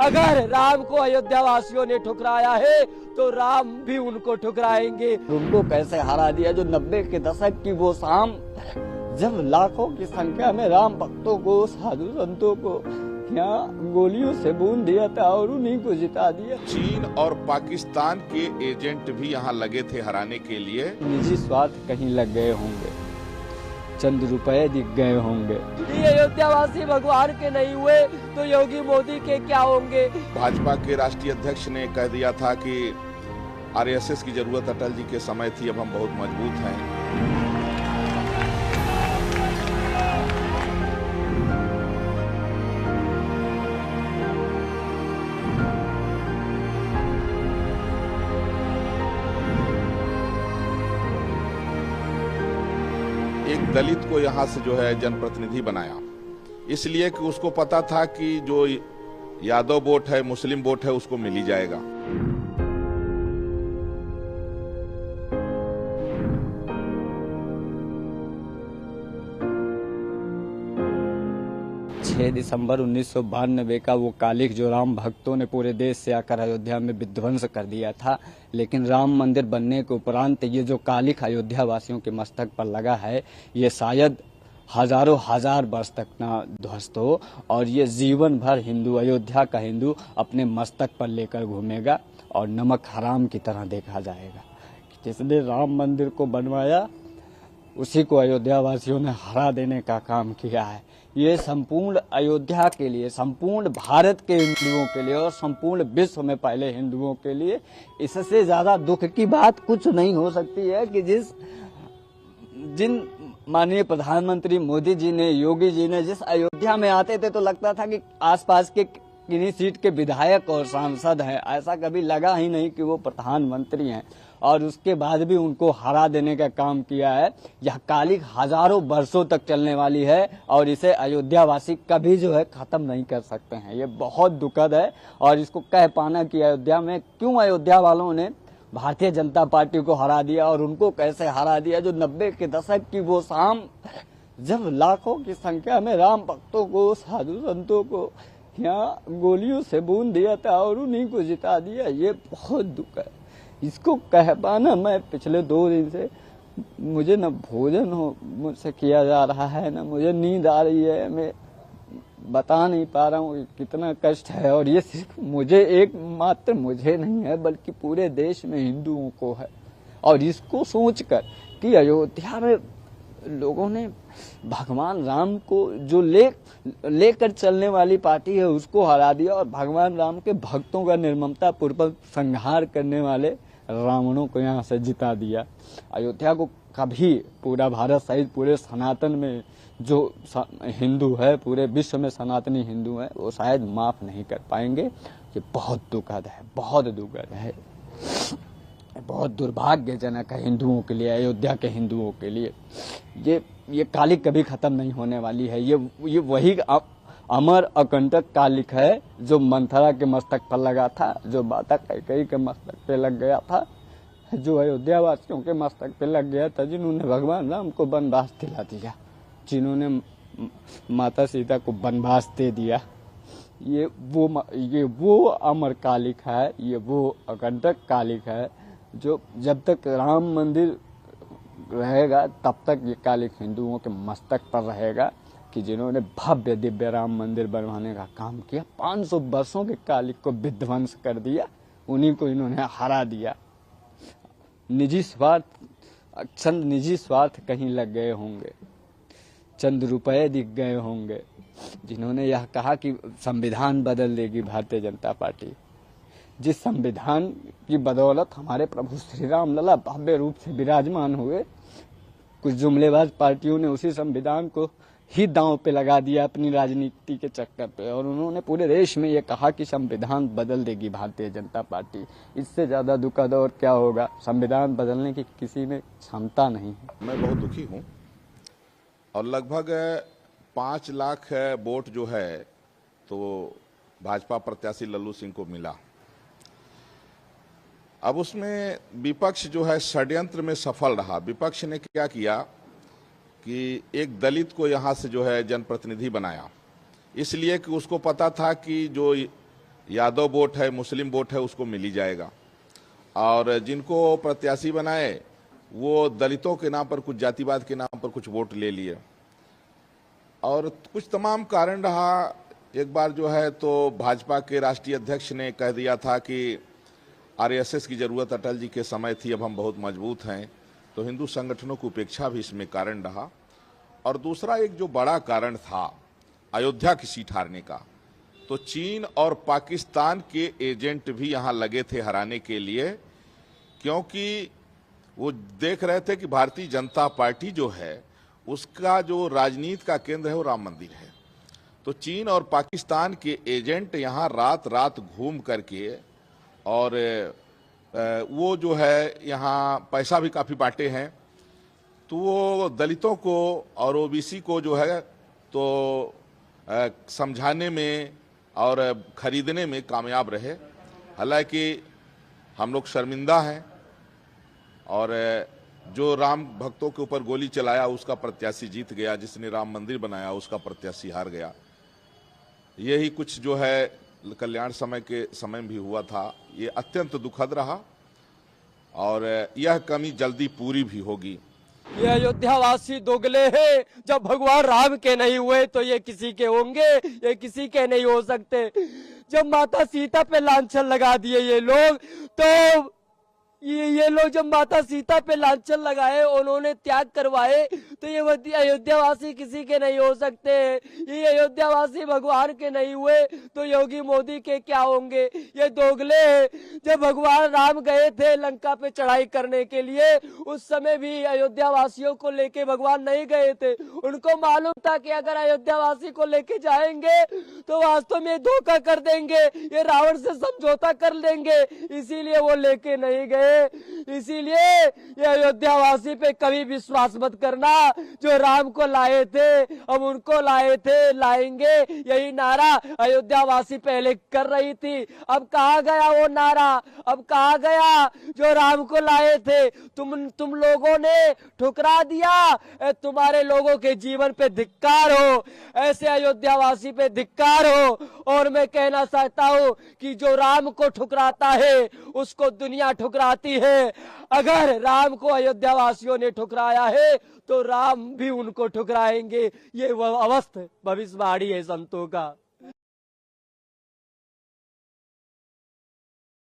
अगर राम को अयोध्या वासियों ने ठुकराया है तो राम भी उनको ठुकराएंगे। उनको कैसे हरा दिया जो 90 के दशक की वो शाम, जब लाखों की संख्या में राम भक्तों को, साधु संतों को यहाँ गोलियों से बूंद दिया था और उन्हीं को जिता दिया। चीन और पाकिस्तान के एजेंट भी यहाँ लगे थे हराने के लिए। निजी स्वार्थ कहीं लग गए होंगे, चंद रुपए दिख गए होंगे। ये अयोध्यावासी भगवान के नहीं हुए तो योगी मोदी के क्या होंगे। भाजपा के राष्ट्रीय अध्यक्ष ने कह दिया था कि आरएसएस की जरूरत अटल जी के समय थी, अब हम बहुत मजबूत हैं। एक दलित को यहाँ से जो है जनप्रतिनिधि बनाया, इसलिए कि उसको पता था कि जो यादव वोट है, मुस्लिम वोट है, उसको मिल ही जाएगा। दिसंबर 1992 का वो कालिख जो राम भक्तों ने पूरे देश से आकर अयोध्या में विध्वंस कर दिया था, लेकिन राम मंदिर बनने के उपरांत ये जो कालिख अयोध्या वासियों के मस्तक पर लगा है, ये शायद हजारों हजार वर्ष तक ना ध्वस्त हो और ये जीवन भर हिंदू, अयोध्या का हिंदू अपने मस्तक पर लेकर घूमेगा और नमक हराम की तरह देखा जाएगा। जिसने राम मंदिर को बनवाया उसी को अयोध्या वासियों ने हरा देने का काम किया है। ये संपूर्ण अयोध्या के लिए, संपूर्ण भारत के हिंदुओं के लिए और संपूर्ण विश्व में पहले हिंदुओं के लिए इससे ज्यादा दुख की बात कुछ नहीं हो सकती है कि जिन माननीय प्रधानमंत्री मोदी जी ने, योगी जी ने जिस अयोध्या में आते थे तो लगता था कि आसपास के किन्हीं सीट के विधायक और सांसद हैं, ऐसा कभी लगा ही नहीं कि वो प्रधानमंत्री हैं। और उसके बाद भी उनको हरा देने का काम किया है। यह कालिख हजारों वर्षों तक चलने वाली है और इसे अयोध्यावासी कभी जो है खत्म नहीं कर सकते हैं। ये बहुत दुखद है और इसको कह पाना कि अयोध्या में क्यों अयोध्या वालों ने भारतीय जनता पार्टी को हरा दिया और उनको कैसे हरा दिया जो 90 के दशक की वो शाम, जब लाखों की संख्या में राम भक्तों को, साधु संतों को यहाँ गोलियों से बूंद दिया था और उन्हीं को जिता दिया। ये बहुत दुख है। इसको कह पाना, मैं पिछले 2 दिन से मुझे न भोजन मुझसे किया जा रहा है, न मुझे नींद आ रही है, मैं बता नहीं पा रहा हूँ कितना कष्ट है। और ये सिर्फ मुझे, एक मात्र मुझे नहीं है बल्कि पूरे देश में हिंदुओं को है। और इसको सोचकर कि अयोध्या में लोगों ने भगवान राम को जो लेकर चलने वाली पार्टी है उसको हरा दिया और भगवान राम के भक्तों का निर्ममता पूर्वक संहार करने वाले रावणों को यहाँ से जिता दिया। अयोध्या को कभी पूरा भारत सहित पूरे सनातन में जो हिंदू है, पूरे विश्व में सनातनी हिंदू है, वो शायद माफ नहीं कर पाएंगे। ये बहुत दुखद है, बहुत दुखद है, बहुत दुर्भाग्यजनक है हिंदुओं के लिए, अयोध्या के हिंदुओं के लिए। ये कालिख कभी खत्म नहीं होने वाली है। ये वही अमर अकंटक कालिख है जो मंथरा के मस्तक पर लगा था, जो माता कैकेयी के मस्तक पे लग गया था, जो अयोध्या वासियों के मस्तक पे लग गया था, जिन्होंने भगवान राम को वनवास दिला दिया, जिन्होंने माता सीता को वनवास दे दिया। ये वो अमर कालिख है, ये वो अकंटक कालिख है जो जब तक राम मंदिर रहेगा तब तक ये कालिख हिंदुओं के मस्तक पर रहेगा कि जिन्होंने भव्य दिव्य राम मंदिर बनवाने का काम किया, 500 वर्षों के कालिख को विध्वंस कर दिया, उन्हीं को इन्होंने हरा दिया। चंद निजी स्वार्थ कहीं लग गए होंगे, चंद रुपए दिख गए होंगे। जिन्होंने यह कहा कि संविधान बदल देगी भारतीय जनता पार्टी, जिस संविधान की बदौलत हमारे प्रभु श्री राम लला भव्य रूप से विराजमान हुए, कुछ जुमलेबाज पार्टियों ने उसी संविधान को ही दांव पे लगा दिया अपनी राजनीति के चक्कर पे, और उन्होंने पूरे देश में ये कहा कि संविधान बदल देगी भारतीय जनता पार्टी। इससे ज्यादा दुखद और क्या होगा। संविधान बदलने की किसी में क्षमता नहीं है। मैं बहुत दुखी हूँ और लगभग 5 लाख वोट जो है तो भाजपा प्रत्याशी लल्लू सिंह को मिला। अब उसमें विपक्ष जो है षड्यंत्र में सफल रहा। विपक्ष ने क्या किया कि एक दलित को यहाँ से जो है जनप्रतिनिधि बनाया, इसलिए कि उसको पता था कि जो यादव वोट है, मुस्लिम वोट है, उसको मिल ही जाएगा। और जिनको प्रत्याशी बनाए वो दलितों के नाम पर, कुछ जातिवाद के नाम पर कुछ वोट ले लिए, और कुछ तमाम कारण रहा। एक बार जो है तो भाजपा के राष्ट्रीय अध्यक्ष ने कह दिया था कि आरएसएस की जरूरत अटल जी के समय थी, अब हम बहुत मजबूत हैं, तो हिंदू संगठनों की उपेक्षा भी इसमें कारण रहा। और दूसरा एक जो बड़ा कारण था अयोध्या की सीट हारने का, तो चीन और पाकिस्तान के एजेंट भी यहां लगे थे हराने के लिए, क्योंकि वो देख रहे थे कि भारतीय जनता पार्टी जो है उसका जो राजनीति का केंद्र है वो राम मंदिर है। तो चीन और पाकिस्तान के एजेंट यहाँ रात रात घूम करके, और वो जो है यहाँ पैसा भी काफ़ी बांटे हैं, तो वो दलितों को और ओबीसी को जो है तो समझाने में और खरीदने में कामयाब रहे। हालांकि हम लोग शर्मिंदा हैं, और जो राम भक्तों के ऊपर गोली चलाया उसका प्रत्याशी जीत गया, जिसने राम मंदिर बनाया उसका प्रत्याशी हार गया। यही कुछ जो है कल्याण समय के समय में भी हुआ था। ये अत्यंत दुखद रहा, और यह कमी जल्दी पूरी भी होगी। ये अयोध्यावासी दोगले हैं, जब भगवान राम के नहीं हुए तो ये किसी के होंगे, ये किसी के नहीं हो सकते। जब माता सीता पे लांछन लगा दिए ये लोग, तो ये लोग जब माता सीता पे लांछन लगाए, उन्होंने त्याग करवाए, तो ये अयोध्यावासी किसी के नहीं हो सकते। ये अयोध्यावासी भगवान के नहीं हुए तो योगी मोदी के क्या होंगे। ये दोगले हैं। जब भगवान राम गए थे लंका पे चढ़ाई करने के लिए, उस समय भी अयोध्यावासियों को लेके भगवान नहीं गए थे। उनको मालूम था कि अगर अयोध्यावासी को लेके जाएंगे तो वास्तव में धोखा कर देंगे, ये रावण से समझौता कर लेंगे, इसीलिए वो लेके नहीं गए। इसीलिए ये अयोध्यावासी पे कभी विश्वास मत करना। जो राम को लाए थे अब उनको लाए थे, लाएंगे, यही नारा अयोध्यावासी पहले कर रही थी। अब कहाँ गया वो नारा, अब कहाँ गया जो राम को लाए थे। तुम लोगों ने ठुकरा दिया। तुम्हारे लोगों के जीवन पे धिक्कार हो, ऐसे अयोध्यावासी पे धिक्कार हो। और मैं कहना चाहता हूँ कि जो राम को ठुकराता है उसको दुनिया ठुकराती है। अगर राम को अयोध्यावासियों ने ठुकराया है तो राम भी उनको ठुकराएंगे। ये वो अवस्था भविष्यवाणी है संतों का।